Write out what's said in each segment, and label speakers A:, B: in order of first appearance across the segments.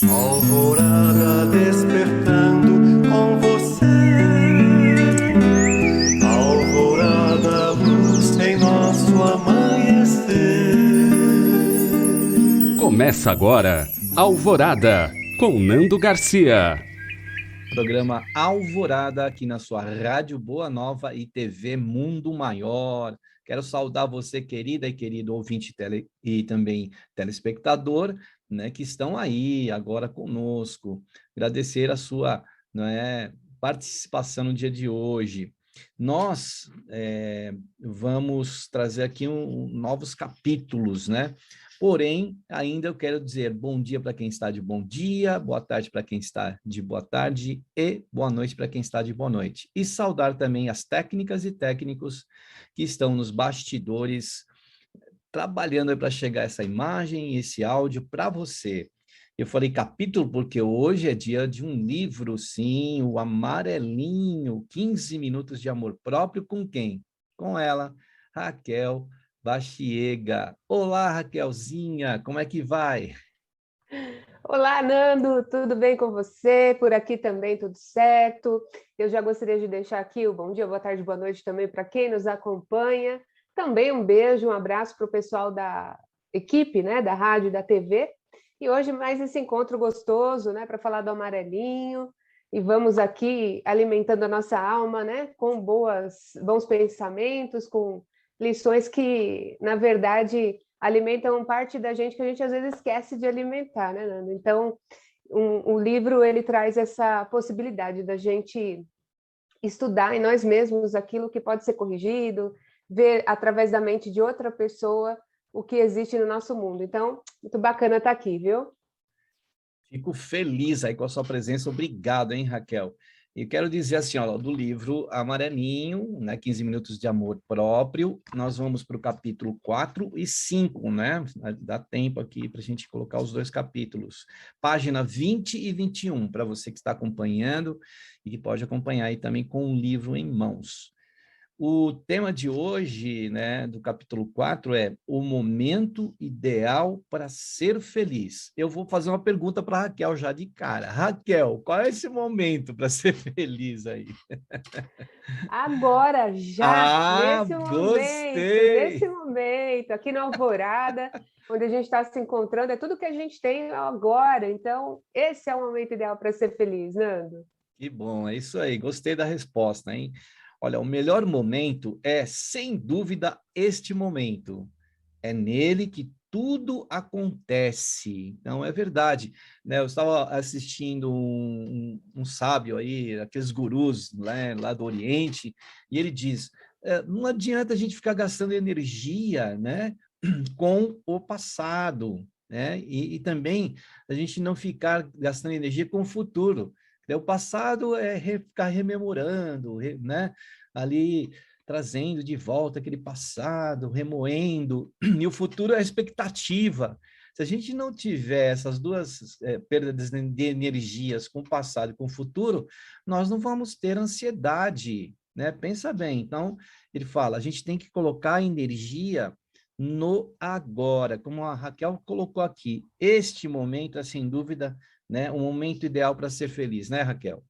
A: Alvorada despertando com você. Alvorada, luz em nosso amanhecer.
B: Começa agora, Alvorada, com Nando Garcia.
C: Programa Alvorada aqui na sua Rádio Boa Nova e TV Mundo Maior. Quero saudar você, querida e querido ouvinte e também telespectador, né, que estão aí agora conosco. Agradecer a sua, né, participação no dia de hoje. Nós vamos trazer aqui novos capítulos, né? Porém, ainda eu quero dizer bom dia para quem está de bom dia, boa tarde para quem está de boa tarde e boa noite para quem está de boa noite. E saudar também as técnicas e técnicos que estão nos bastidores, trabalhando para chegar essa imagem e esse áudio para você. Eu falei capítulo porque hoje é dia de um livro, sim, o Amarelinho, 15 minutos de amor próprio com quem? Com ela, Raquel Baxiega. Olá, Raquelzinha, como é que vai?
D: Olá, Nando, tudo bem com você? Por aqui também tudo certo. Eu já gostaria de deixar aqui o bom dia, boa tarde, boa noite também para quem nos acompanha. Também um beijo, um abraço para o pessoal da equipe, né, da rádio e da TV. E hoje mais esse encontro gostoso, né, para falar do amarelinho. E vamos aqui alimentando a nossa alma, né, com bons pensamentos, com lições que, na verdade, alimentam parte da gente que a gente às vezes esquece de alimentar, né, Nando? Então, o livro ele traz essa possibilidade da gente estudar em nós mesmos aquilo que pode ser corrigido, ver através da mente de outra pessoa o que existe no nosso mundo. Então, muito bacana estar aqui, viu?
C: Fico feliz aí com a sua presença. Obrigado, hein, Raquel? E quero dizer assim, ó, do livro Amarelinho, né, 15 minutos de amor próprio, nós vamos para o capítulo 4 e 5, né? Dá tempo aqui para a gente colocar os dois capítulos. Página 20 e 21, para você que está acompanhando e que pode acompanhar aí também com o livro em mãos. O tema de hoje, né, do capítulo 4 é o momento ideal para ser feliz. Eu vou fazer uma pergunta para a Raquel já de cara. Raquel, qual é esse momento para ser feliz aí?
D: Agora, já,
C: Ah,
D: nesse
C: gostei!
D: momento, aqui na Alvorada, onde a gente está se encontrando, é tudo que a gente tem agora. Então, esse é o momento ideal para ser feliz, Nando.
C: Que bom, é isso aí. Gostei da resposta, hein? Olha, o melhor momento é, sem dúvida, este momento. É nele que tudo acontece. Então, é verdade. Né? Eu estava assistindo um sábio aí, aqueles gurus, né, lá do Oriente, e ele diz, não adianta a gente ficar gastando energia, né, com o passado, né? E também a gente não ficar gastando energia com o futuro. O passado é ficar rememorando, né? Ali trazendo de volta aquele passado, remoendo, e o futuro é a expectativa. Se a gente não tiver essas duas perdas de energias com o passado e com o futuro, nós não vamos ter ansiedade, né? Pensa bem. Então, ele fala, a gente tem que colocar energia no agora, como a Raquel colocou aqui. Este momento é, sem dúvida, né, um momento ideal para ser feliz, né, Raquel?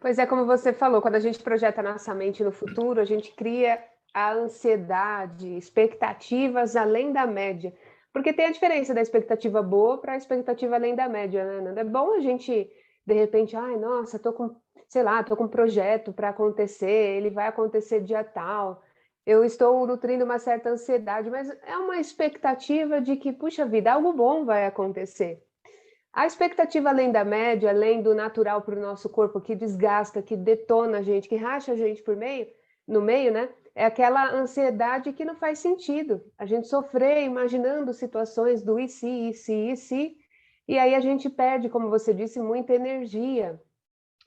D: Pois é, como você falou, quando a gente projeta a nossa mente no futuro, a gente cria a ansiedade, expectativas além da média. Porque tem a diferença da expectativa boa para a expectativa além da média, né, Nanda? É bom a gente, de repente, ai, nossa, tô com, sei lá, tô com um projeto para acontecer, ele vai acontecer dia tal. Eu estou nutrindo uma certa ansiedade, mas é uma expectativa de que, puxa vida, algo bom vai acontecer. A expectativa além da média, além do natural para o nosso corpo, que desgasta, que detona a gente, que racha a gente no meio, né? É aquela ansiedade que não faz sentido. A gente sofrer imaginando situações do e se, e aí a gente perde, como você disse, muita energia.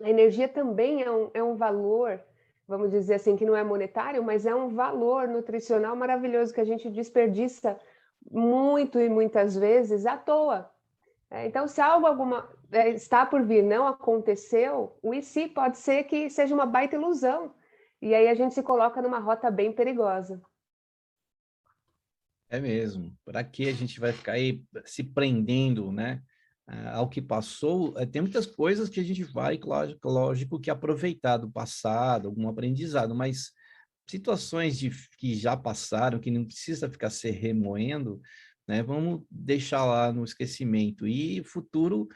D: A energia também é um valor, vamos dizer assim, que não é monetário, mas é um valor nutricional maravilhoso que a gente desperdiça muito e muitas vezes à toa. Então, se está por vir não aconteceu, o e se pode ser que seja uma baita ilusão. E aí a gente se coloca numa rota bem perigosa.
C: É mesmo. Para que a gente vai ficar aí se prendendo, né, ao que passou, tem muitas coisas que a gente vai, lógico que aproveitar do passado, algum aprendizado, mas situações que já passaram, que não precisa ficar se remoendo, né? Vamos deixar lá no esquecimento. E o futuro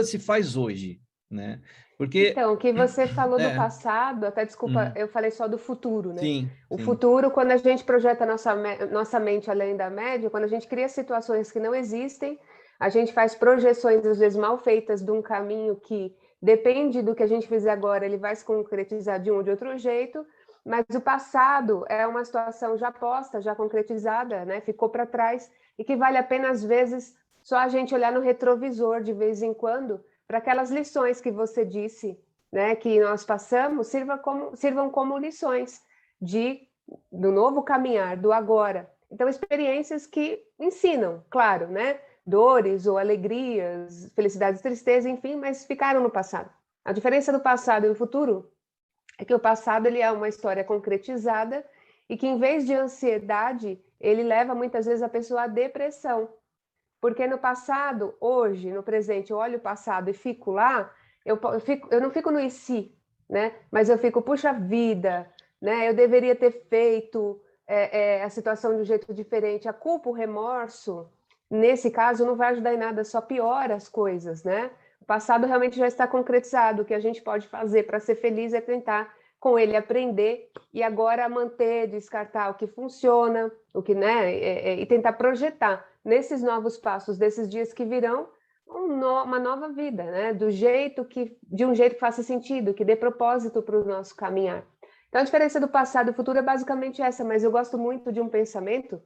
C: se faz hoje, né? Porque
D: Então, o que você falou do
C: é,
D: passado, até desculpa,
C: uhum,
D: eu falei só do futuro, né?
C: sim,
D: O
C: sim.
D: futuro, quando a gente projeta nossa mente além da média, quando a gente cria situações que não existem, a gente faz projeções, às vezes, mal feitas de um caminho que depende do que a gente fizer agora, ele vai se concretizar de um ou de outro jeito, mas o passado é uma situação já posta, já concretizada, né? Ficou para trás, e que vale a pena, às vezes, só a gente olhar no retrovisor de vez em quando, para aquelas lições que você disse, né, que nós passamos, sirvam como lições do novo caminhar, do agora. Então, experiências que ensinam, claro, né? Dores ou alegrias, felicidades, tristeza, enfim, mas ficaram no passado. A diferença do passado e do futuro é que o passado ele é uma história concretizada e que, em vez de ansiedade, ele leva muitas vezes a pessoa à depressão. Porque no passado, hoje, no presente, eu olho o passado e fico lá, eu não fico no e se, né? Mas eu fico, puxa vida, né? Eu deveria ter feito a situação de um jeito diferente. A culpa, o remorso, nesse caso, não vai ajudar em nada, só piora as coisas, né? O passado realmente já está concretizado. O que a gente pode fazer para ser feliz é tentar com ele aprender e agora manter, descartar o que funciona, o que, né? E tentar projetar nesses novos passos desses dias que virão uma nova vida, né? De um jeito que faça sentido, que dê propósito para o nosso caminhar. Então a diferença do passado e do futuro é basicamente essa, mas eu gosto muito de um pensamento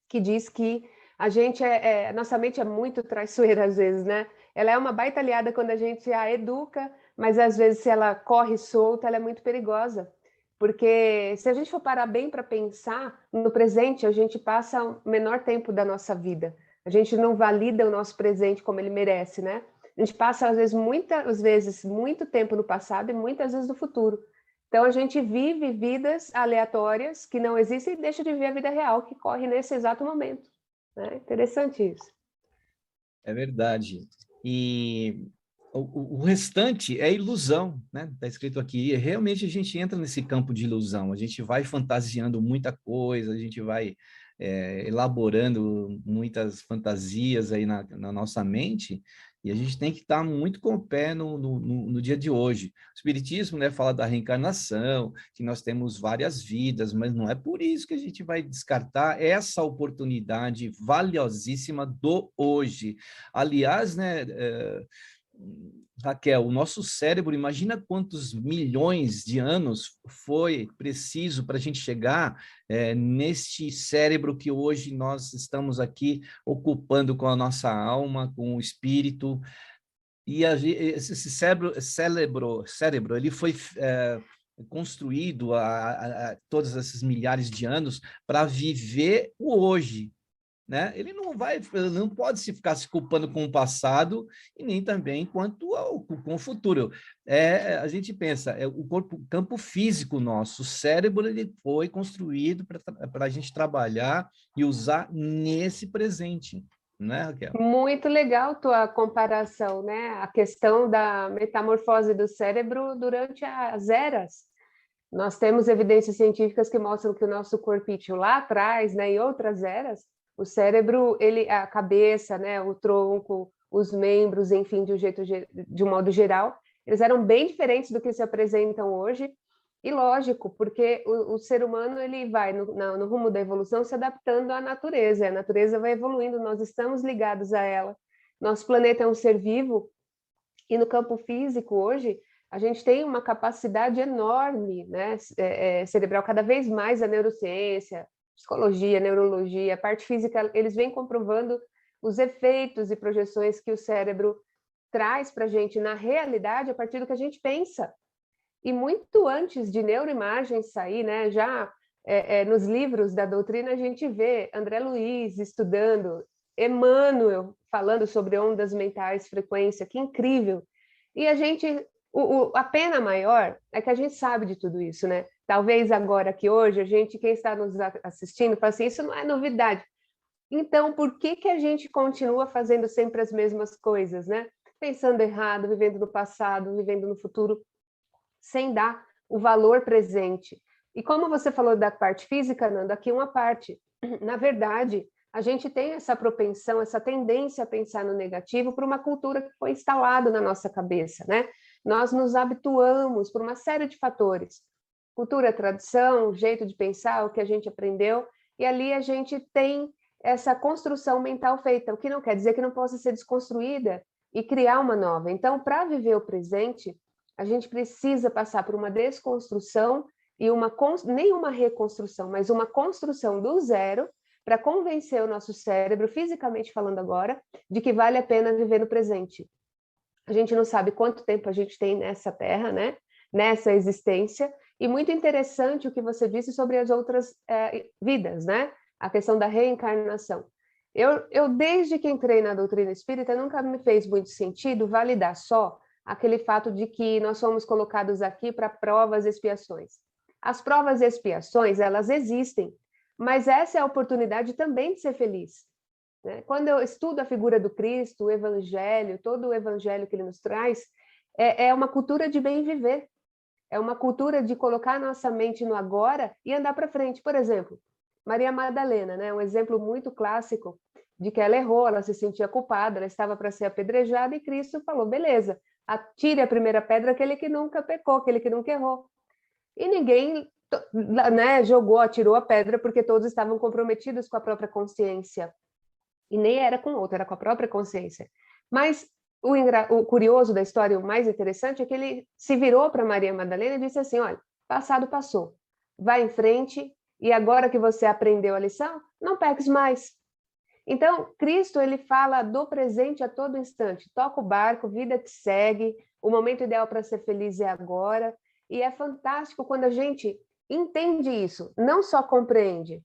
D: que diz que a nossa mente é muito traiçoeira às vezes, né? Ela é uma baita aliada quando a gente a educa, mas às vezes se ela corre solta, ela é muito perigosa. Porque se a gente for parar bem para pensar, no presente a gente passa o menor tempo da nossa vida. A gente não valida o nosso presente como ele merece, né? A gente passa, às vezes, muitas vezes, muito tempo no passado e muitas vezes no futuro. Então, a gente vive vidas aleatórias que não existem e deixa de ver a vida real que corre nesse exato momento. Né? Interessante isso.
C: É verdade. E o restante é ilusão, né? Está escrito aqui. E realmente a gente entra nesse campo de ilusão. A gente vai fantasiando muita coisa, a gente vai elaborando muitas fantasias aí na nossa mente, e a gente tem que estar muito com o pé no dia de hoje. O Espiritismo, né, fala da reencarnação, que nós temos várias vidas, mas não é por isso que a gente vai descartar essa oportunidade valiosíssima do hoje. Aliás, né, Raquel, o nosso cérebro, imagina quantos milhões de anos foi preciso para a gente chegar neste cérebro que hoje nós estamos aqui ocupando com a nossa alma, com o espírito. E esse cérebro ele foi construído há todos esses milhares de anos para viver o hoje, né? Ele não pode ficar se culpando com o passado e nem também com o futuro. A gente pensa, o campo físico nosso, o cérebro, ele foi construído para a gente trabalhar e usar nesse presente, né, Raquel?
D: Muito legal tua comparação, né? A questão da metamorfose do cérebro durante as eras. Nós temos evidências científicas que mostram que o nosso corpício lá atrás, né, em outras eras, o cérebro, a cabeça, né, o tronco, os membros, enfim, de um modo geral, eles eram bem diferentes do que se apresentam hoje. E lógico, porque o ser humano ele vai no rumo da evolução se adaptando à natureza. A natureza vai evoluindo, nós estamos ligados a ela. Nosso planeta é um ser vivo e no campo físico hoje a gente tem uma capacidade enorme, né, cerebral, cada vez mais a neurociência, psicologia, neurologia, a parte física, eles vêm comprovando os efeitos e projeções que o cérebro traz para a gente na realidade a partir do que a gente pensa. E muito antes de neuroimagem sair, né, já nos livros da doutrina a gente vê André Luiz estudando, Emmanuel falando sobre ondas mentais, frequência, que incrível. E a gente, a pena maior é que a gente sabe de tudo isso, né? Talvez agora que hoje, quem está nos assistindo, fala assim, isso não é novidade. Então, por que que a gente continua fazendo sempre as mesmas coisas, né? Pensando errado, vivendo no passado, vivendo no futuro, sem dar o valor presente. E como você falou da parte física, Nanda, aqui uma parte. Na verdade, a gente tem essa propensão, essa tendência a pensar no negativo por uma cultura que foi instalada na nossa cabeça, né? Nós nos habituamos por uma série de fatores. Cultura, tradição, jeito de pensar, o que a gente aprendeu, e ali a gente tem essa construção mental feita, o que não quer dizer que não possa ser desconstruída e criar uma nova. Então, para viver o presente, a gente precisa passar por uma desconstrução e nem uma reconstrução, mas uma construção do zero para convencer o nosso cérebro, fisicamente falando agora, de que vale a pena viver no presente. A gente não sabe quanto tempo a gente tem nessa terra, né? Nessa existência, e muito interessante o que você disse sobre as outras vidas, né? A questão da reencarnação. Eu, desde que entrei na doutrina espírita, nunca me fez muito sentido validar só aquele fato de que nós somos colocados aqui para provas e expiações. As provas e expiações, elas existem, mas essa é a oportunidade também de ser feliz. Né? Quando eu estudo a figura do Cristo, o Evangelho, todo o Evangelho que ele nos traz, é uma cultura de bem viver, é uma cultura de colocar a nossa mente no agora e andar para frente. Por exemplo, Maria Madalena, né? Um exemplo muito clássico de que ela errou, ela se sentia culpada, ela estava para ser apedrejada e Cristo falou, beleza, atire a primeira pedra aquele que nunca pecou, aquele que nunca errou. E ninguém, né, jogou, atirou a pedra porque todos estavam comprometidos com a própria consciência. E nem era com outra, era com a própria consciência. Mas o curioso da história, o mais interessante, é que ele se virou para Maria Madalena e disse assim, olha, passado passou, vai em frente e agora que você aprendeu a lição, não peques mais. Então, Cristo, ele fala do presente a todo instante, toca o barco, vida que segue, o momento ideal para ser feliz é agora, e é fantástico quando a gente entende isso, não só compreende,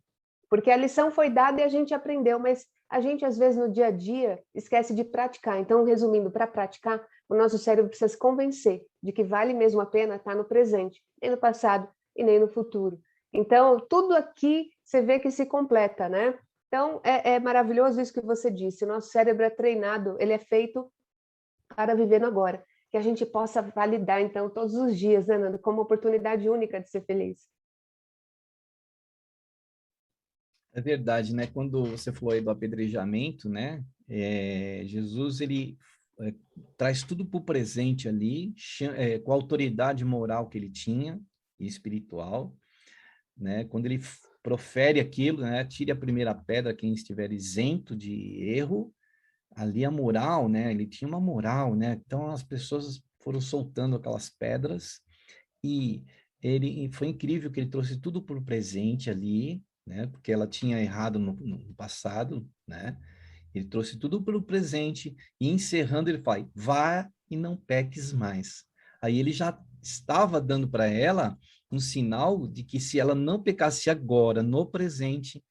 D: porque a lição foi dada e a gente aprendeu, mas a gente, às vezes, no dia a dia, esquece de praticar. Então, resumindo, para praticar, o nosso cérebro precisa se convencer de que vale mesmo a pena estar no presente, nem no passado e nem no futuro. Então, tudo aqui você vê que se completa, né? Então, é maravilhoso isso que você disse. O nosso cérebro é treinado, ele é feito para viver no agora. Que a gente possa validar, então, todos os dias, né, Nando, como uma oportunidade única de ser feliz.
C: É verdade, né? Quando você falou aí do apedrejamento, né? Jesus, ele traz tudo para o presente ali, com a autoridade moral que ele tinha, e espiritual, né? Quando ele profere aquilo, né? Tire a primeira pedra quem estiver isento de erro, ali a moral, né? Ele tinha uma moral, né? Então as pessoas foram soltando aquelas pedras e foi incrível que ele trouxe tudo para o presente ali, né? Porque ela tinha errado no passado, né? Ele trouxe tudo para o presente e encerrando ele fala: vá e não peques mais. Aí ele já estava dando para ela um sinal de que se ela não pecasse agora, no presente,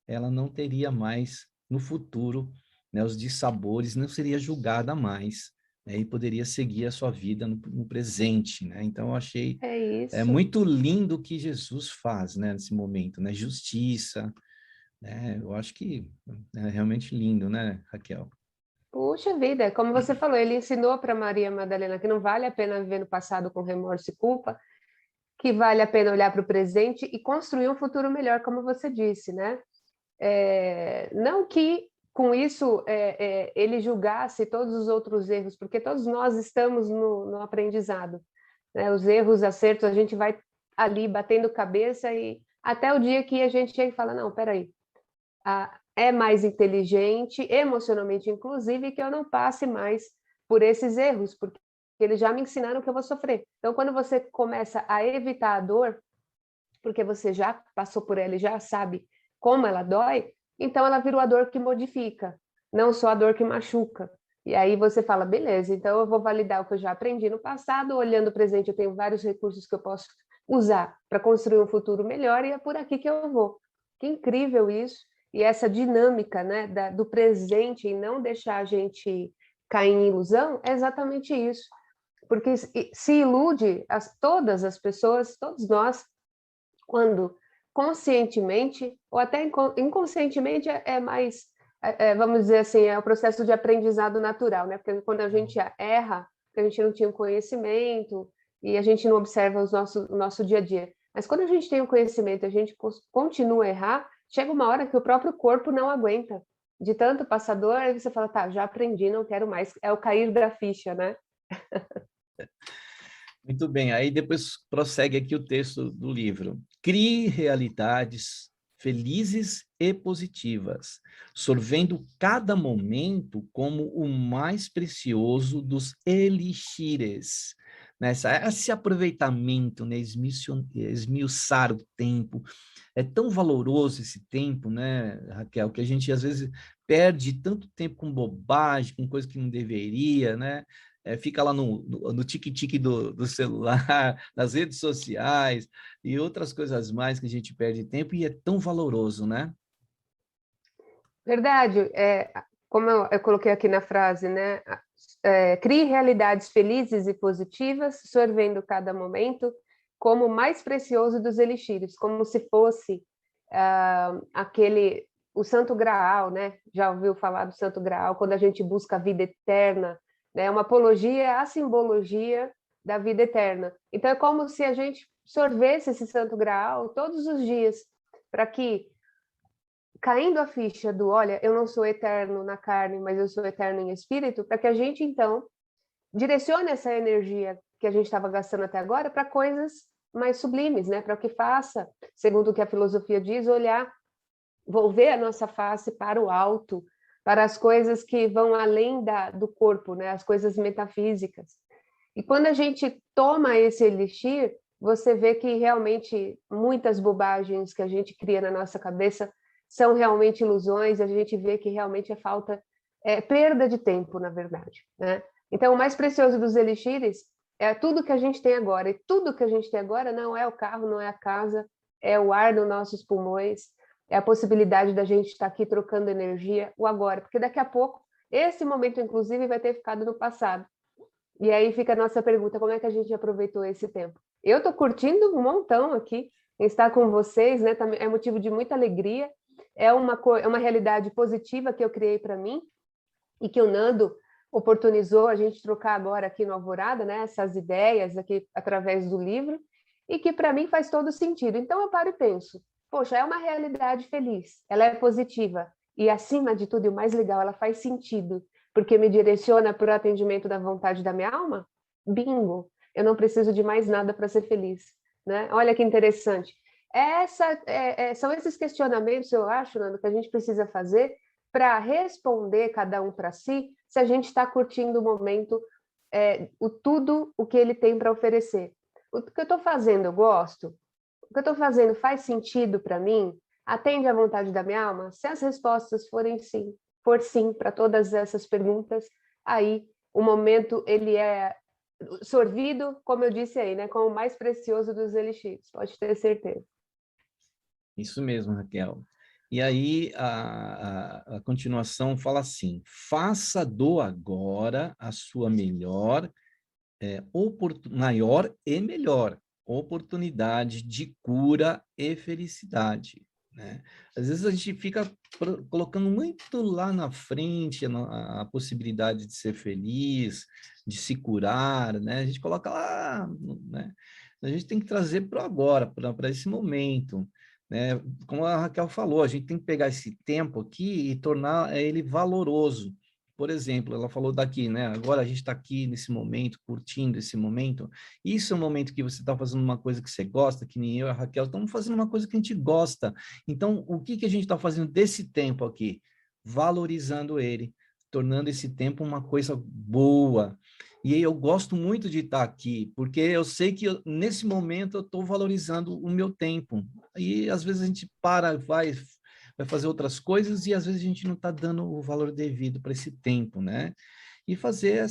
C: ela não teria mais no futuro, né, os dissabores, não seria julgada mais, né, e poderia seguir a sua vida no presente, né? Então eu achei
D: Isso.
C: muito lindo o que Jesus faz, né, nesse momento, né? Justiça, né? Eu acho que é realmente lindo, né, Raquel?
D: Puxa vida, como você falou, ele ensinou para Maria Madalena que não vale a pena viver no passado com remorso e culpa, que vale a pena olhar para o presente e construir um futuro melhor, como você disse, né? Não que com isso ele julgasse todos os outros erros, porque todos nós estamos no aprendizado, né? Os erros, acertos, a gente vai ali batendo cabeça e até o dia que a gente chega e fala, não, peraí, é mais inteligente, emocionalmente inclusive, que eu não passe mais por esses erros, porque eles já me ensinaram que eu vou sofrer. Então, quando você começa a evitar a dor, porque você já passou por ela e já sabe como ela dói, então ela vira a dor que modifica, não só a dor que machuca. E aí você fala, beleza, então eu vou validar o que eu já aprendi no passado, olhando o presente eu tenho vários recursos que eu posso usar para construir um futuro melhor e é por aqui que eu vou. Que incrível isso! E essa dinâmica, né, do presente e não deixar a gente cair em ilusão é exatamente isso. Porque se ilude todas as pessoas, todos nós, quando conscientemente, ou até inconscientemente é mais, vamos dizer assim, é o processo de aprendizado natural, né? Porque quando a gente erra, porque a gente não tinha o conhecimento e a gente não observa o nosso dia a dia. Mas quando a gente tem o conhecimento, a gente continua a errar, chega uma hora que o próprio corpo não aguenta. De tanto passador, aí você fala, tá, já aprendi, não quero mais. É o cair da ficha, né?
C: Muito bem, aí depois prossegue aqui o texto do livro. Crie realidades felizes e positivas, sorvendo cada momento como o mais precioso dos elixires. Esse aproveitamento, né? Esmiuçar o tempo, é tão valoroso esse tempo, né, Raquel, que a gente às vezes perde tanto tempo com bobagem, com coisa que não deveria, né? Fica lá no tique-tique do celular, nas redes sociais e outras coisas mais que a gente perde tempo e é tão valoroso, né?
D: Verdade. Como eu coloquei aqui na frase, né? Crie realidades felizes e positivas, sorvendo cada momento como o mais precioso dos elixires, como se fosse o Santo Graal, né? Já ouviu falar do Santo Graal? Quando a gente busca a vida eterna, né? Uma apologia à simbologia da vida eterna. Então é como se a gente sorvesse esse Santo Graal todos os dias, para que, caindo a ficha do, olha, eu não sou eterno na carne, mas eu sou eterno em espírito, para que a gente, então, direcione essa energia que a gente estava gastando até agora para coisas mais sublimes, né? Para que faça, segundo o que a filosofia diz, olhar, volver a nossa face para o alto, para as coisas que vão além do corpo, né? As coisas metafísicas. E quando a gente toma esse elixir, você vê que realmente muitas bobagens que a gente cria na nossa cabeça são realmente ilusões, a gente vê que realmente é perda de tempo, na verdade, né? Então, o mais precioso dos elixires é tudo que a gente tem agora, e tudo que a gente tem agora não é o carro, não é a casa, é o ar nos nossos pulmões, é a possibilidade da gente estar aqui trocando energia, o agora, porque daqui a pouco, esse momento, inclusive, vai ter ficado no passado. E aí fica a nossa pergunta, como é que a gente aproveitou esse tempo? Eu estou curtindo um montão aqui em estar com vocês, né? É motivo de muita alegria, é uma realidade positiva que eu criei para mim e que o Nando oportunizou a gente trocar agora aqui no Alvorada, né? Essas ideias aqui através do livro, e que para mim faz todo sentido. Então eu paro e penso, poxa, é uma realidade feliz, ela é positiva, e acima de tudo, e o mais legal, ela faz sentido, porque me direciona para o atendimento da vontade da minha alma? Bingo! Eu não preciso de mais nada para ser feliz, né? Olha que interessante. São esses questionamentos, eu acho, Nando, que a gente precisa fazer para responder cada um para si, se a gente está curtindo o momento, tudo o que ele tem para oferecer. O que eu estou fazendo, eu gosto? O que eu estou fazendo faz sentido para mim? Atende à vontade da minha alma? Se as respostas forem sim, for sim para todas essas perguntas, aí o momento ele é sorvido, como eu disse aí, né, como o mais precioso dos elixires, pode ter certeza.
C: Isso mesmo, Raquel. E aí a continuação fala assim: faça do agora a sua maior e melhor oportunidade de cura e felicidade, né? Às vezes a gente fica colocando muito lá na frente a possibilidade de ser feliz, de se curar, né? A gente coloca lá, né? A gente tem que trazer para o agora, para esse momento, né? Como a Raquel falou, a gente tem que pegar esse tempo aqui e tornar ele valoroso. Por exemplo, ela falou daqui, né? Agora a gente está aqui nesse momento, curtindo esse momento. Isso é um momento que você está fazendo uma coisa que você gosta, que nem eu e a Raquel estamos fazendo uma coisa que a gente gosta. Então, o que a gente está fazendo desse tempo aqui? Valorizando ele, tornando esse tempo uma coisa boa. E eu gosto muito de estar aqui, porque eu sei que nesse momento eu estou valorizando o meu tempo. E às vezes a gente vai fazer outras coisas e às vezes a gente não está dando o valor devido para esse tempo, né? E fazer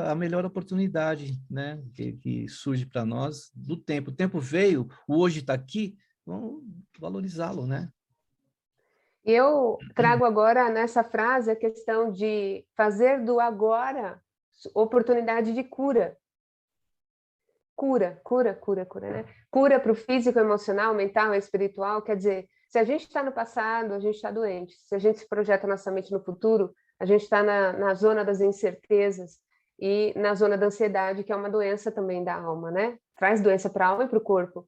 C: a melhor oportunidade, né? Que surge para nós do tempo. O tempo veio, o hoje está aqui, vamos valorizá-lo, né?
D: Eu trago agora nessa frase a questão de fazer do agora oportunidade de cura. cura, né? Cura para o físico, emocional, mental, espiritual. Quer dizer, se a gente está no passado, a gente está doente. Se a gente se projeta nossa mente no futuro, a gente está na zona das incertezas e na zona da ansiedade, que é uma doença também da alma, né? Traz doença para a alma e para o corpo.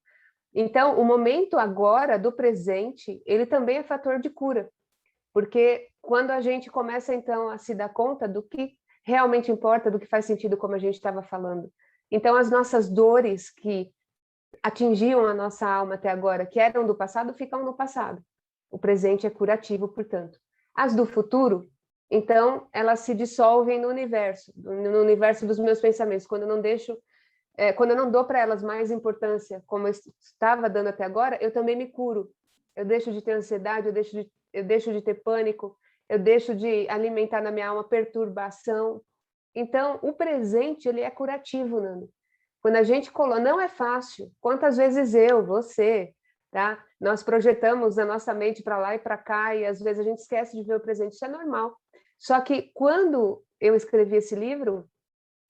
D: Então, o momento agora do presente, ele também é fator de cura, porque quando a gente começa, então, a se dar conta do que realmente importa, do que faz sentido, como a gente estava falando. Então, as nossas dores que atingiam a nossa alma até agora, que eram do passado, ficam no passado. O presente é curativo, portanto. As do futuro, então, elas se dissolvem no universo dos meus pensamentos, quando eu não deixo, quando eu não dou para elas mais importância, como eu estava dando até agora, eu também me curo. Eu deixo de ter ansiedade, eu deixo de ter pânico, eu deixo de alimentar na minha alma perturbação. Então, o presente, ele é curativo, Nando. Quando a gente não é fácil. Quantas vezes eu, você, tá? Nós projetamos a nossa mente para lá e para cá e às vezes a gente esquece de ver o presente. Isso é normal. Só que quando eu escrevi esse livro,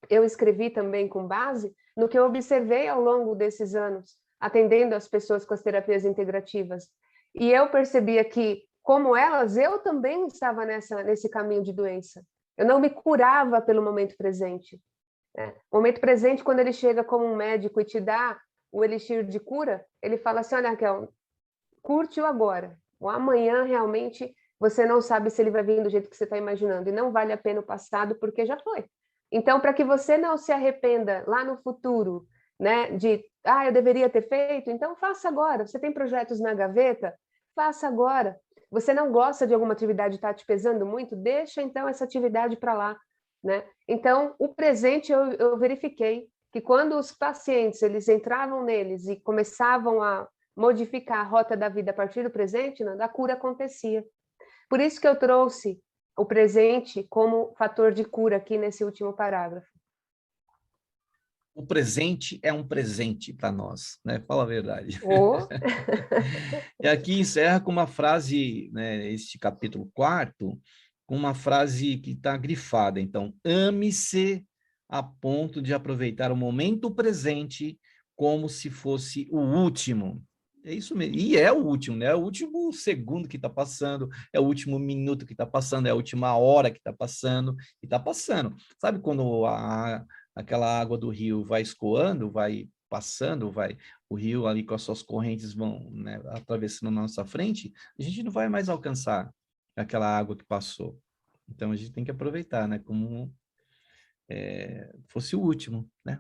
D: eu escrevi também com base no que eu observei ao longo desses anos, atendendo as pessoas com as terapias integrativas. E eu percebia que, como elas, eu também estava nesse caminho de doença. Eu não me curava pelo momento presente. O momento presente, quando ele chega como um médico e te dá o elixir de cura, ele fala assim, olha, Raquel, curte o agora. O amanhã, realmente, você não sabe se ele vai vir do jeito que você está imaginando. E não vale a pena o passado, porque já foi. Então, para que você não se arrependa lá no futuro, né, eu deveria ter feito, então faça agora. Você tem projetos na gaveta? Faça agora. Você não gosta de alguma atividade, está te pesando muito? Deixa, então, essa atividade para lá, né? Então, o presente, eu verifiquei que quando os pacientes, eles entravam neles e começavam a modificar a rota da vida a partir do presente, né, a cura acontecia. Por isso que eu trouxe o presente como fator de cura aqui nesse último parágrafo.
C: O presente é um presente para nós, né? Fala a verdade.
D: Oh.
C: E aqui encerra com uma frase, né, este capítulo 4, com uma frase que está grifada. Então, ame-se a ponto de aproveitar o momento presente como se fosse o último. É isso mesmo. E é o último, né? É o último segundo que está passando, é o último minuto que está passando, é a última hora que está passando, e está passando. Sabe quando aquela água do rio vai escoando, vai passando, o rio ali com as suas correntes vão, né, atravessando na nossa frente, a gente não vai mais alcançar aquela água que passou. Então, a gente tem que aproveitar, né? Como fosse o último, né?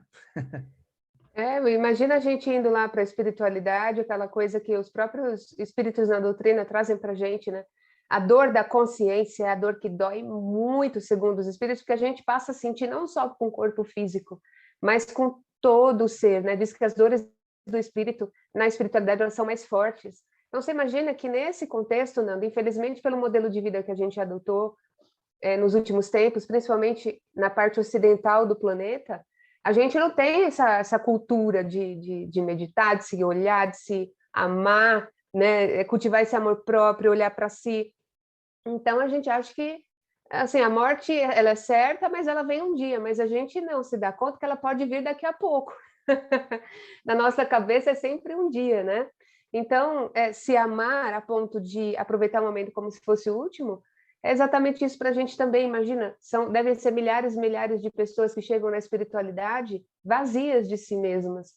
D: Imagina a gente indo lá para a espiritualidade, aquela coisa que os próprios espíritos na doutrina trazem para a gente, né? A dor da consciência é a dor que dói muito, segundo os espíritos, porque a gente passa a sentir não só com o corpo físico, mas com todo o ser, né? Diz que as dores do espírito, na espiritualidade, elas são mais fortes. Então, você imagina que nesse contexto, Nando, infelizmente, pelo modelo de vida que a gente adotou nos últimos tempos, principalmente na parte ocidental do planeta, a gente não tem essa cultura de meditar, de se olhar, de se amar, né? Cultivar esse amor próprio, olhar para si. Então, a gente acha que assim, a morte ela é certa, mas ela vem um dia, mas a gente não se dá conta que ela pode vir daqui a pouco. Na nossa cabeça é sempre um dia, né? Então, se amar a ponto de aproveitar o momento como se fosse o último, é exatamente isso para a gente também. Imagina, devem ser milhares e milhares de pessoas que chegam na espiritualidade vazias de si mesmas.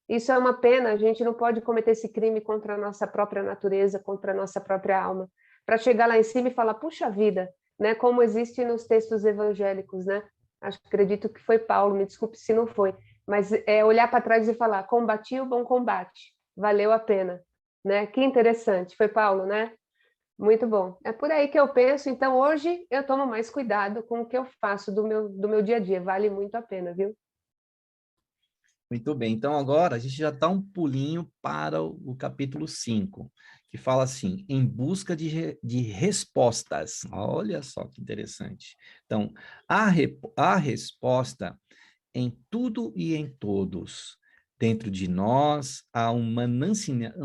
D: Isso é uma pena, a gente não pode cometer esse crime contra a nossa própria natureza, contra a nossa própria alma, para chegar lá em cima e falar, puxa vida, né? Como existe nos textos evangélicos, né? Acredito que foi Paulo, me desculpe se não foi, mas olhar para trás e falar, combati o bom combate, valeu a pena, né? Que interessante, foi Paulo, né? Muito bom. É por aí que eu penso. Então, hoje, eu tomo mais cuidado com o que eu faço do meu dia a dia. Vale muito a pena, viu?
C: Muito bem. Então, agora, a gente já dá um pulinho para o capítulo 5, que fala assim, em busca de respostas. Olha só que interessante. Então, a resposta em tudo e em todos. Dentro de nós, há um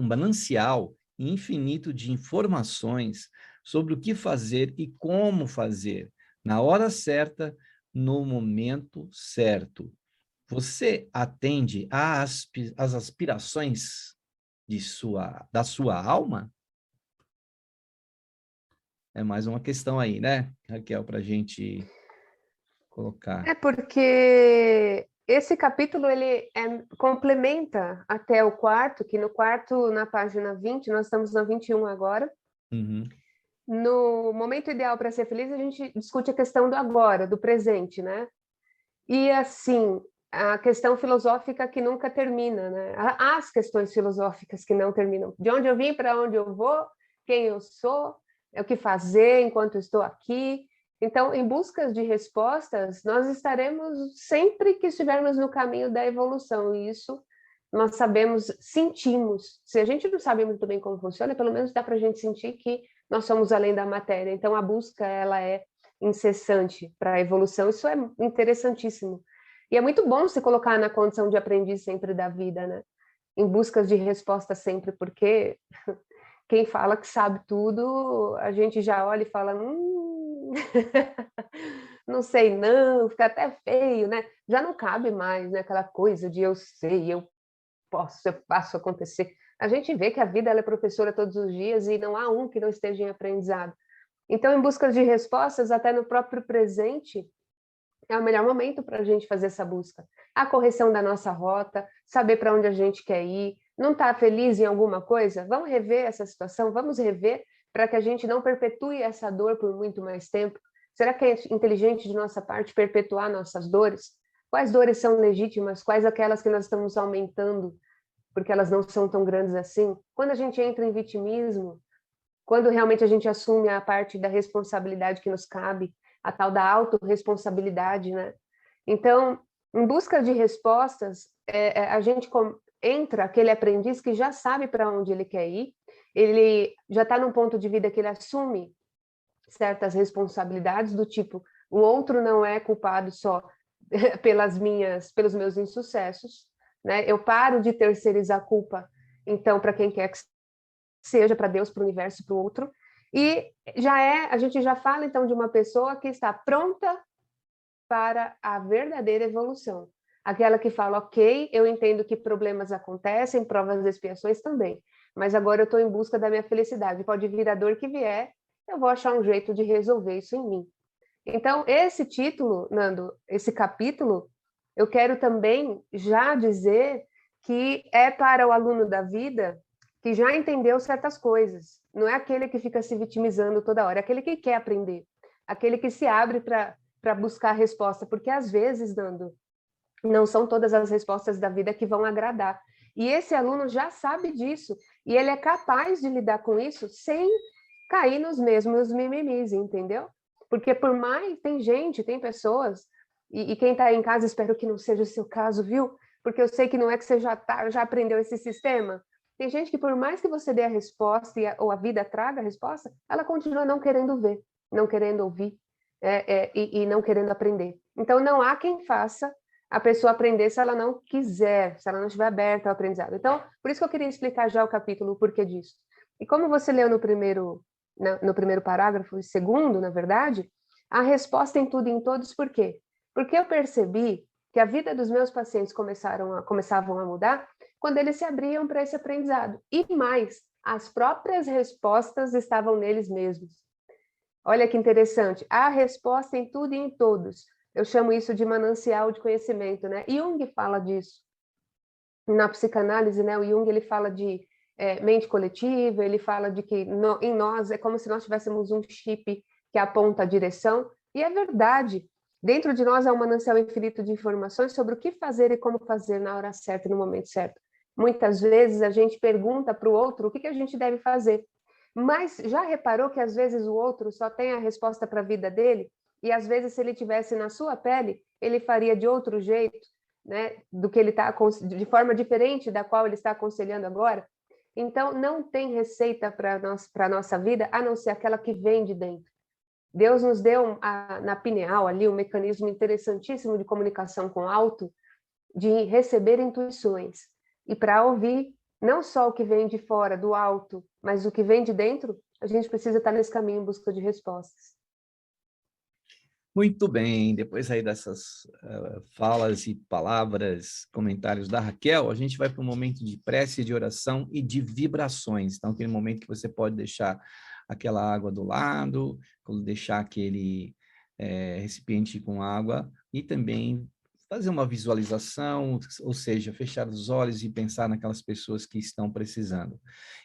C: manancial infinito de informações sobre o que fazer e como fazer, na hora certa, no momento certo. Você atende às aspirações da sua alma? É mais uma questão aí, né, Raquel, para a gente colocar.
D: É porque esse capítulo ele complementa até o quarto, que no quarto, na página 20, nós estamos na 21 agora.
C: Uhum.
D: No momento ideal para ser feliz, a gente discute a questão do agora, do presente, né? E assim, a questão filosófica que nunca termina, né? As questões filosóficas que não terminam. De onde eu vim, para onde eu vou, quem eu sou, o que fazer enquanto estou aqui. Então, em busca de respostas, nós estaremos sempre que estivermos no caminho da evolução. E isso nós sabemos, sentimos. Se a gente não sabe muito bem como funciona, pelo menos dá para a gente sentir que nós somos além da matéria. Então, a busca, ela é incessante para a evolução. Isso é interessantíssimo. E é muito bom se colocar na condição de aprendiz sempre da vida, né? Em busca de resposta sempre, porque quem fala que sabe tudo, a gente já olha e fala, não sei não, fica até feio, né? Já não cabe mais, né? Aquela coisa de eu sei, eu posso, eu faço acontecer. A gente vê que a vida ela é professora todos os dias e não há um que não esteja em aprendizado. Então, em busca de respostas, até no próprio presente, é o melhor momento para a gente fazer essa busca. A correção da nossa rota, saber para onde a gente quer ir, não está feliz em alguma coisa? Vamos rever essa situação, vamos rever para que a gente não perpetue essa dor por muito mais tempo. Será que é inteligente de nossa parte perpetuar nossas dores? Quais dores são legítimas? Quais aquelas que nós estamos aumentando porque elas não são tão grandes assim? Quando a gente entra em vitimismo, quando realmente a gente assume a parte da responsabilidade que nos cabe, a tal da autorresponsabilidade, né? Então, em busca de respostas, a gente entra aquele aprendiz que já sabe para onde ele quer ir, ele já está num ponto de vida que ele assume certas responsabilidades do tipo, o outro não é culpado só pelos meus insucessos, né? Eu paro de terceirizar a culpa, então, para quem quer que seja, para Deus, para o universo, para o outro. E a gente já fala então de uma pessoa que está pronta para a verdadeira evolução. Aquela que fala, ok, eu entendo que problemas acontecem, provas e expiações também, mas agora eu estou em busca da minha felicidade. Pode vir a dor que vier, eu vou achar um jeito de resolver isso em mim. Então, esse título, Nando, esse capítulo, eu quero também já dizer que é para o aluno da vida que já entendeu certas coisas. Não é aquele que fica se vitimizando toda hora, é aquele que quer aprender, aquele que se abre para buscar a resposta, porque às vezes, Nando, não são todas as respostas da vida que vão agradar. E esse aluno já sabe disso, e ele é capaz de lidar com isso sem cair nos mesmos mimimis, entendeu? Porque por mais, tem pessoas, e quem está em casa, espero que não seja o seu caso, viu? Porque eu sei que não é que você já aprendeu esse sistema. Tem gente que por mais que você dê a resposta, ou a vida traga a resposta, ela continua não querendo ver, não querendo ouvir, e não querendo aprender. Então não há quem faça a pessoa aprender se ela não quiser, se ela não estiver aberta ao aprendizado. Então, por isso que eu queria explicar já o capítulo, o porquê disso. E como você leu no primeiro parágrafo, e segundo, na verdade, a resposta em tudo e em todos, por quê? Porque eu percebi que a vida dos meus pacientes começavam a mudar quando eles se abriam para esse aprendizado. E mais, as próprias respostas estavam neles mesmos. Olha que interessante, a resposta em tudo e em todos. Eu chamo isso de manancial de conhecimento, né? Jung fala disso. Na psicanálise, né, o Jung ele fala de mente coletiva, ele fala de que em nós é como se nós tivéssemos um chip que aponta a direção, e é verdade. Dentro de nós há um manancial infinito de informações sobre o que fazer e como fazer na hora certa e no momento certo. Muitas vezes a gente pergunta para o outro o que a gente deve fazer, mas já reparou que às vezes o outro só tem a resposta para a vida dele, e às vezes se ele tivesse na sua pele, ele faria de outro jeito, né, do que ele está, de forma diferente da qual ele está aconselhando agora? Então, não tem receita para a nossa vida, a não ser aquela que vem de dentro. Deus nos deu na pineal ali um mecanismo interessantíssimo de comunicação com o alto, de receber intuições. E para ouvir não só o que vem de fora, do alto, mas o que vem de dentro, a gente precisa estar nesse caminho em busca de respostas.
C: Muito bem, depois aí dessas falas e palavras, comentários da Raquel, a gente vai para um momento de prece, de oração e de vibrações. Então, aquele momento que você pode deixar aquela água do lado, deixar aquele recipiente com água e também fazer uma visualização, ou seja, fechar os olhos e pensar naquelas pessoas que estão precisando.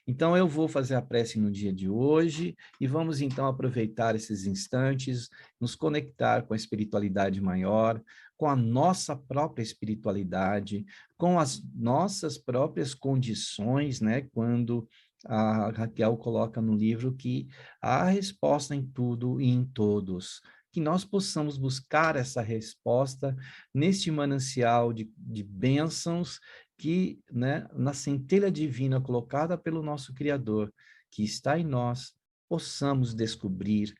C: Então, eu vou fazer a prece no dia de hoje e vamos então aproveitar esses instantes, nos conectar com a espiritualidade maior, com a nossa própria espiritualidade, com as nossas próprias condições, né? Quando a Raquel coloca no livro que há resposta em tudo e em todos, que nós possamos buscar essa resposta neste manancial de bênçãos que, né, na centelha divina colocada pelo nosso Criador, que está em nós, possamos descobrir,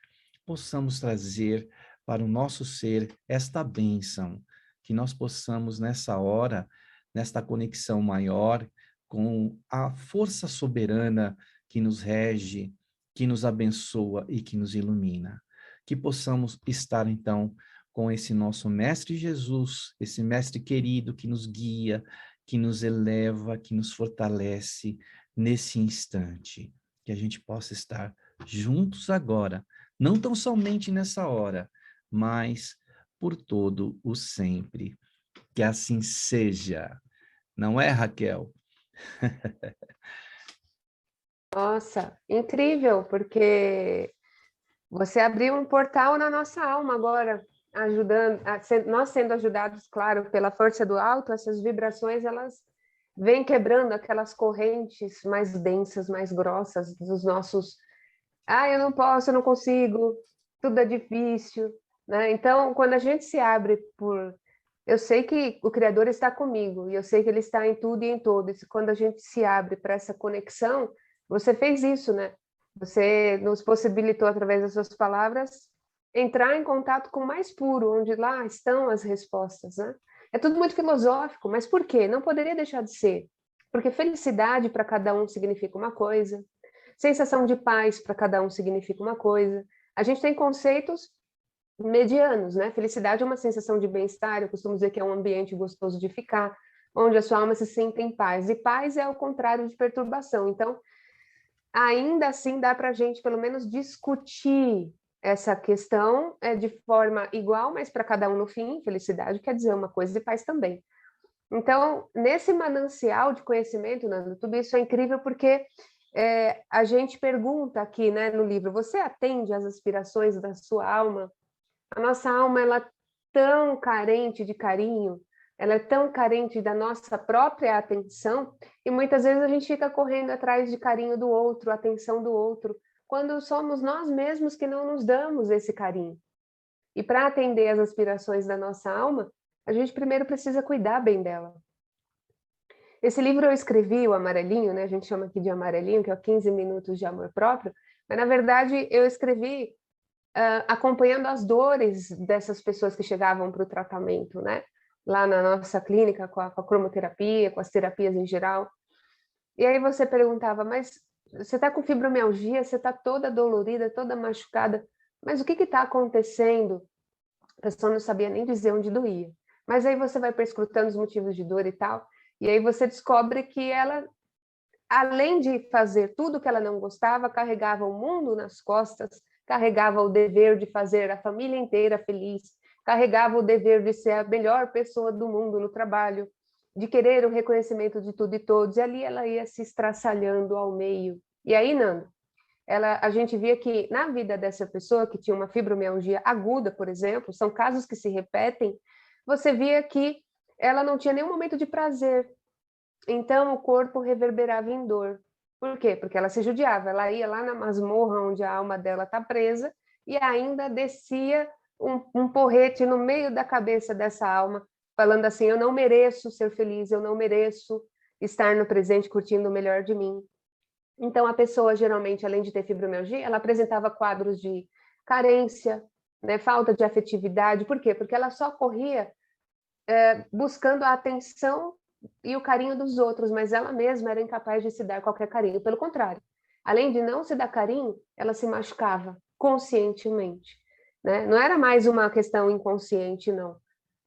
C: possamos trazer para o nosso ser esta bênção, que nós possamos nessa hora, nesta conexão maior, com a força soberana que nos rege, que nos abençoa e que nos ilumina. Que possamos estar, então, com esse nosso Mestre Jesus, esse Mestre querido que nos guia, que nos eleva, que nos fortalece nesse instante. Que a gente possa estar juntos agora, não tão somente nessa hora, mas por todo o sempre. Que assim seja. Não é, Raquel?
D: Nossa, incrível, porque você abriu um portal na nossa alma agora, ajudando, nós sendo ajudados, claro, pela força do alto, essas vibrações, elas vêm quebrando aquelas correntes mais densas, mais grossas dos nossos, eu não posso, eu não consigo, tudo é difícil, né? Então, quando a gente se abre eu sei que o Criador está comigo, e eu sei que Ele está em tudo e em todos, e quando a gente se abre para essa conexão, você fez isso, né? Você nos possibilitou, através das suas palavras, entrar em contato com o mais puro, onde lá estão as respostas, né? É tudo muito filosófico, mas por quê? Não poderia deixar de ser. Porque felicidade para cada um significa uma coisa, sensação de paz para cada um significa uma coisa. A gente tem conceitos medianos, né? Felicidade é uma sensação de bem-estar, eu costumo dizer que é um ambiente gostoso de ficar, onde a sua alma se sente em paz. E paz é o contrário de perturbação. Então, ainda assim dá para a gente pelo menos discutir essa questão de forma igual, mas para cada um no fim, felicidade quer dizer uma coisa e paz também. Então, nesse manancial de conhecimento, Nando, tudo isso é incrível porque a gente pergunta aqui, né, no livro, você atende às aspirações da sua alma? A nossa alma, ela é tão carente de carinho, ela é tão carente da nossa própria atenção, e muitas vezes a gente fica correndo atrás de carinho do outro, atenção do outro, quando somos nós mesmos que não nos damos esse carinho. E para atender às aspirações da nossa alma, a gente primeiro precisa cuidar bem dela. Esse livro eu escrevi, o Amarelinho, né? A gente chama aqui de Amarelinho, que é 15 minutos de amor próprio, mas na verdade eu escrevi acompanhando as dores dessas pessoas que chegavam para o tratamento, né? Lá na nossa clínica, com a cromoterapia, com as terapias em geral. E aí você perguntava, mas você está com fibromialgia, você está toda dolorida, toda machucada, mas o que está acontecendo? A pessoa não sabia nem dizer onde doía. Mas aí você vai perscrutando os motivos de dor e tal, e aí você descobre que ela, além de fazer tudo que ela não gostava, carregava o mundo nas costas, carregava o dever de fazer a família inteira feliz, carregava o dever de ser a melhor pessoa do mundo no trabalho, de querer o reconhecimento de tudo e todos, e ali ela ia se estraçalhando ao meio. E aí, Nando, a gente via que na vida dessa pessoa que tinha uma fibromialgia aguda, por exemplo, são casos que se repetem, você via que ela não tinha nenhum momento de prazer. Então, o corpo reverberava em dor. Por quê? Porque ela se judiava, ela ia lá na masmorra onde a alma dela está presa e ainda descia um porrete no meio da cabeça dessa alma, falando assim, eu não mereço ser feliz, eu não mereço estar no presente curtindo o melhor de mim. Então, a pessoa, geralmente, além de ter fibromialgia, ela apresentava quadros de carência, né, falta de afetividade. Por quê? Porque ela só corria buscando a atenção e o carinho dos outros, mas ela mesma era incapaz de se dar qualquer carinho. Pelo contrário, além de não se dar carinho, ela se machucava conscientemente. né? Não era mais uma questão inconsciente, não.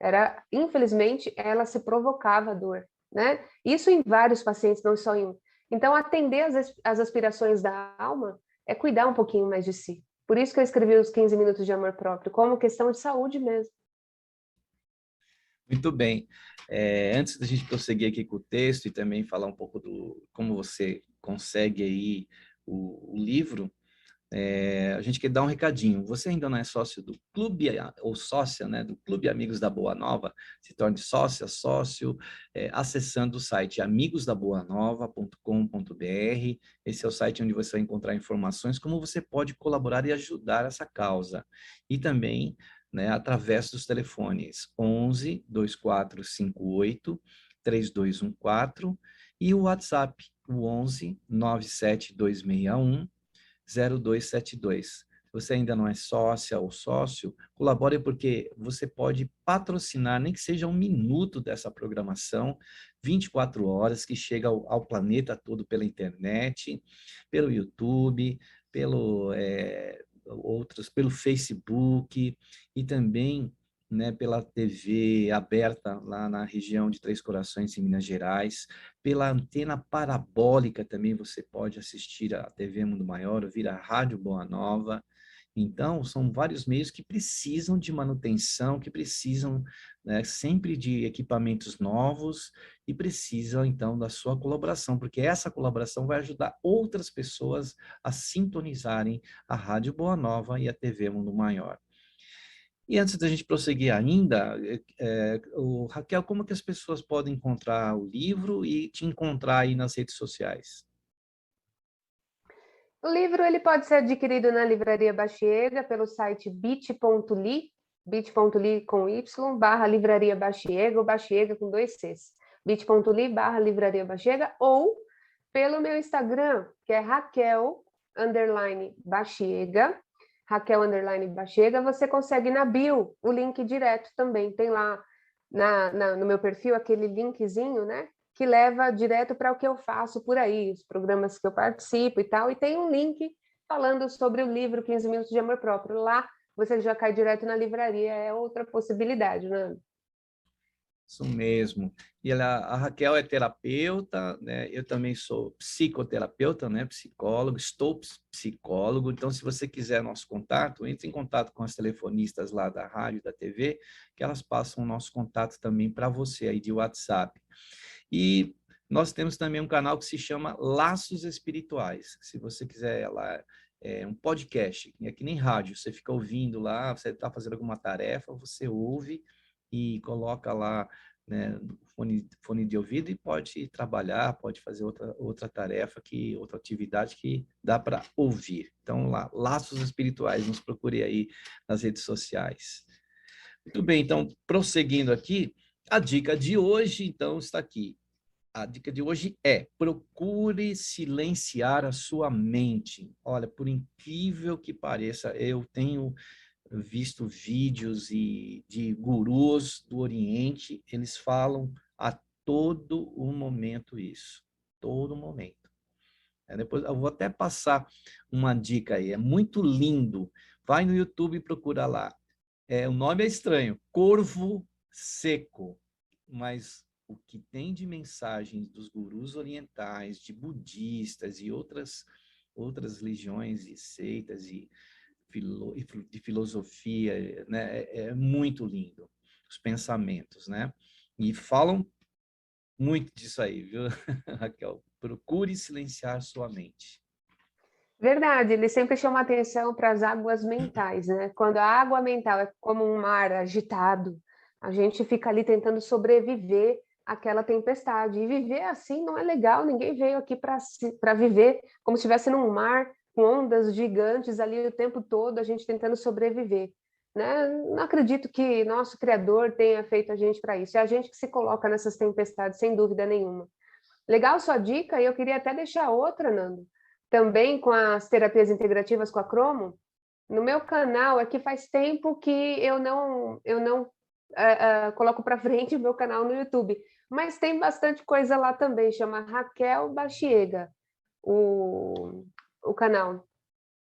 D: Era, infelizmente, ela se provocava dor, né? Isso em vários pacientes, não só em um. Então, atender as aspirações da alma é cuidar um pouquinho mais de si. Por isso que eu escrevi os 15 minutos de amor próprio, como questão de saúde mesmo.
C: Muito bem. Antes da gente prosseguir aqui com o texto e também falar um pouco do como você consegue aí o livro, a gente quer dar um recadinho. Você ainda não é sócio do clube, ou sócia, né, do Clube Amigos da Boa Nova, se torne sócia, sócio, acessando o site amigosdaboanova.com.br. Esse é o site onde você vai encontrar informações como você pode colaborar e ajudar essa causa. E também, né, através dos telefones 11 2458 3214 e o WhatsApp, o 11 97261 0272. Se você ainda não é sócia ou sócio, colabore porque você pode patrocinar, nem que seja 1 minuto dessa programação, 24 horas, que chega ao planeta todo pela internet, pelo YouTube, pelo Facebook e também, né, pela TV aberta lá na região de Três Corações, em Minas Gerais, pela antena parabólica também você pode assistir a TV Mundo Maior, ouvir a Rádio Boa Nova. Então, são vários meios que precisam de manutenção, que precisam, né, sempre de equipamentos novos e precisam, então, da sua colaboração, porque essa colaboração vai ajudar outras pessoas a sintonizarem a Rádio Boa Nova e a TV Mundo Maior. E antes da gente prosseguir ainda, Raquel, como que as pessoas podem encontrar o livro e te encontrar aí nas redes sociais?
D: O livro ele pode ser adquirido na Livraria Baxiega pelo site bit.ly, bit.ly com y, /Livraria Baxiega, ou Baxiega com 2 Cs, bit.ly /Livraria Baxiega, ou pelo meu Instagram, que é Raquel_Baxiega, Raquel_Baxiega, você consegue na bio o link direto também, tem lá no meu perfil aquele linkzinho, né? Que leva direto para o que eu faço por aí, os programas que eu participo e tal, e tem um link falando sobre o livro 15 Minutos de Amor Próprio. Lá você já cai direto na livraria, é outra possibilidade, né?
C: Isso mesmo. E a Raquel é terapeuta, né? Eu também sou psicoterapeuta, né? Psicólogo, estou psicólogo. Então, se você quiser nosso contato, entre em contato com as telefonistas lá da rádio e da TV, que elas passam o nosso contato também para você aí de WhatsApp. E nós temos também um canal que se chama Laços Espirituais. Se você quiser lá, um podcast, é que nem rádio, você fica ouvindo lá, você está fazendo alguma tarefa, você ouve e coloca lá, né, fone de ouvido e pode trabalhar, pode fazer outra tarefa, outra atividade que dá para ouvir. Então, lá, Laços Espirituais, nos procure aí nas redes sociais. Muito bem, então, prosseguindo aqui, a dica de hoje, então, está aqui. A dica de hoje é: procure silenciar a sua mente. Olha, por incrível que pareça, eu tenho visto vídeos de gurus do Oriente, eles falam a todo o momento isso, todo momento. Depois eu vou até passar uma dica aí, é muito lindo. Vai no YouTube e procura lá. O nome é estranho, Corvo Seco, mas o que tem de mensagens dos gurus orientais, de budistas e outras religiões e seitas e de filosofia, né? É muito lindo os pensamentos, né? E falam muito disso aí, viu, Raquel? Procure silenciar sua mente.
D: Verdade, ele sempre chama atenção para as águas mentais, né? Quando a água mental é como um mar agitado, a gente fica ali tentando sobreviver àquela tempestade. E viver assim não é legal, ninguém veio aqui para viver como se estivesse num mar com ondas gigantes ali o tempo todo, a gente tentando sobreviver. Né? Não acredito que nosso Criador tenha feito a gente para isso. É a gente que se coloca nessas tempestades, sem dúvida nenhuma. Legal sua dica, e eu queria até deixar outra, Nando, também com as terapias integrativas com a Cromo. No meu canal, é que faz tempo que eu não coloco para frente o meu canal no YouTube, mas tem bastante coisa lá também, chama Raquel Baxiega, o canal.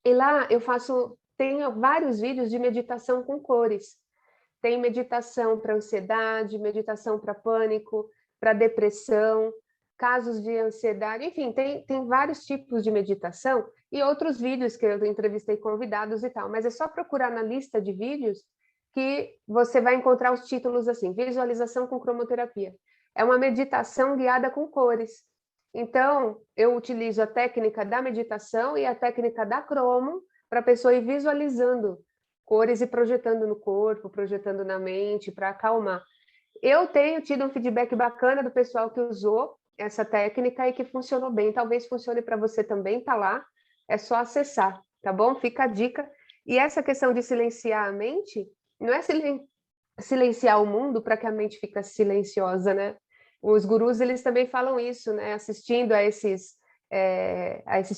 D: E lá eu faço tem vários vídeos de meditação com cores. Tem meditação para ansiedade, meditação para pânico, para depressão, casos de ansiedade, enfim, tem vários tipos de meditação e outros vídeos que eu entrevistei convidados e tal, mas é só procurar na lista de vídeos que você vai encontrar os títulos assim, visualização com cromoterapia. É uma meditação guiada com cores. Então, eu utilizo a técnica da meditação e a técnica da cromo para a pessoa ir visualizando cores e projetando no corpo, projetando na mente, para acalmar. Eu tenho tido um feedback bacana do pessoal que usou essa técnica e que funcionou bem. Talvez funcione para você também, tá lá. É só acessar, tá bom? Fica a dica. E essa questão de silenciar a mente, não é silenciar o mundo para que a mente fique silenciosa, né? Os gurus, eles também falam isso, né? Assistindo a esses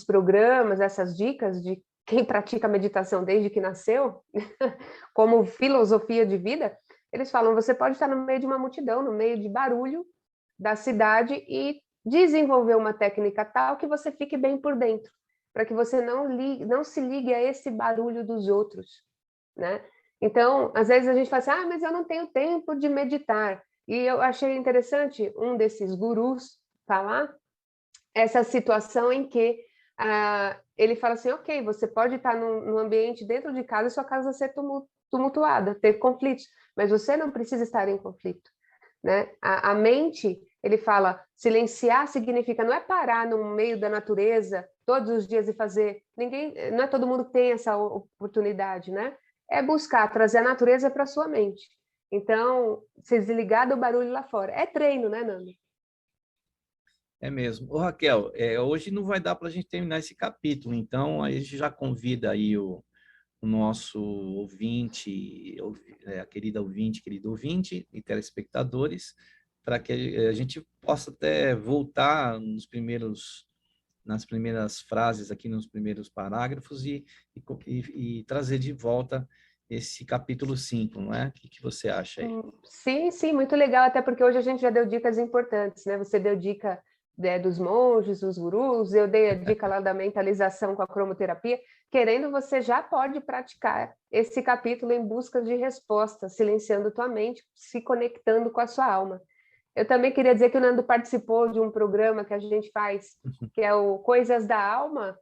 D: programas, essas dicas de quem pratica meditação desde que nasceu, como filosofia de vida, eles falam, você pode estar no meio de uma multidão, no meio de barulho da cidade e desenvolver uma técnica tal que você fique bem por dentro, para que você não se ligue a esse barulho dos outros, né? Então, às vezes a gente fala assim, mas eu não tenho tempo de meditar. E eu achei interessante um desses gurus falar essa situação em que ele fala assim, ok, você pode estar num ambiente dentro de casa e sua casa ser tumultuada, ter conflitos, mas você não precisa estar em conflito, né? A mente, ele fala, silenciar significa, não é parar no meio da natureza todos os dias e fazer, não é todo mundo que tem essa oportunidade, né? É buscar trazer a natureza para a sua mente. Então, se desligar do barulho lá fora. É treino, né, Nando?
C: É mesmo. Ô, Raquel, hoje não vai dar para a gente terminar esse capítulo, então a gente já convida aí o nosso ouvinte, querido ouvinte e telespectadores, para que a gente possa até voltar nas primeiras frases aqui, nos primeiros parágrafos e trazer de volta esse capítulo 5, não é? O que você acha aí?
D: Sim, muito legal, até porque hoje a gente já deu dicas importantes, né? Você deu dica dos monges, dos gurus, eu dei a dica lá da mentalização com a cromoterapia. Querendo, você já pode praticar esse capítulo em busca de respostas, silenciando tua mente, se conectando com a sua alma. Eu também queria dizer que o Nando participou de um programa que a gente faz, que é o Coisas da Alma,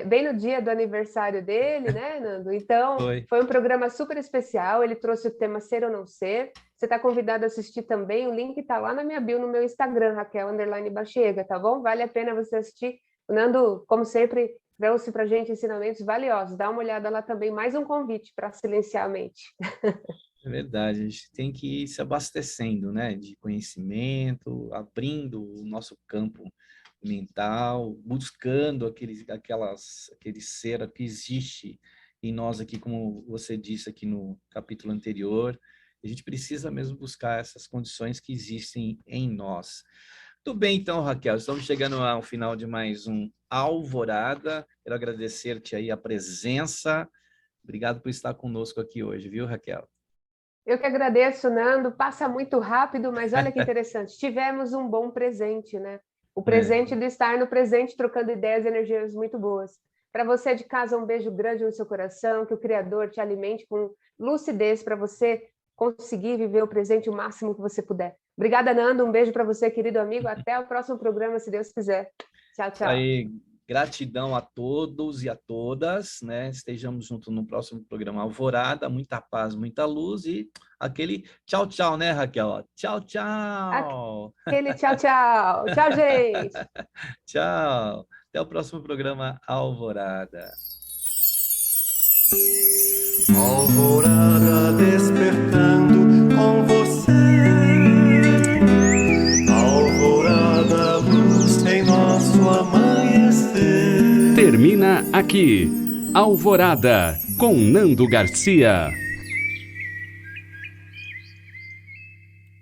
D: bem no dia do aniversário dele, né, Nando? Então, foi um programa super especial, ele trouxe o tema Ser ou Não Ser. Você está convidado a assistir também, o link está lá na minha bio, no meu Instagram, Raquel_Bachega, tá bom? Vale a pena você assistir. O Nando, como sempre, trouxe para a gente ensinamentos valiosos. Dá uma olhada lá também, mais um convite para silenciar a mente.
C: É verdade, a gente tem que ir se abastecendo, né, de conhecimento, abrindo o nosso campo mental, buscando aquele ser que existe em nós aqui, como você disse aqui no capítulo anterior. A gente precisa mesmo buscar essas condições que existem em nós. Tudo bem, então, Raquel, estamos chegando ao final de mais um Alvorada. Quero agradecer-te aí a presença. Obrigado por estar conosco aqui hoje, viu, Raquel?
D: Eu que agradeço, Nando. Passa muito rápido, mas olha que interessante. Tivemos um bom presente, né? O presente de estar no presente, trocando ideias e energias muito boas. Para você de casa, um beijo grande no seu coração, que o Criador te alimente com lucidez para você conseguir viver o presente o máximo que você puder. Obrigada, Nando. Um beijo para você, querido amigo. Até o próximo programa, se Deus quiser. Tchau, tchau.
C: Aí, gratidão a todos e a todas, né? Estejamos juntos no próximo programa Alvorada. Muita paz, muita luz e aquele tchau, tchau, né, Raquel? Tchau, tchau.
D: Aquele tchau, tchau. Tchau, gente.
C: Tchau. Até o próximo programa Alvorada.
A: Alvorada despertando com você. Alvorada, luz em nosso amanhecer.
B: Termina aqui, Alvorada, com Nando Garcia.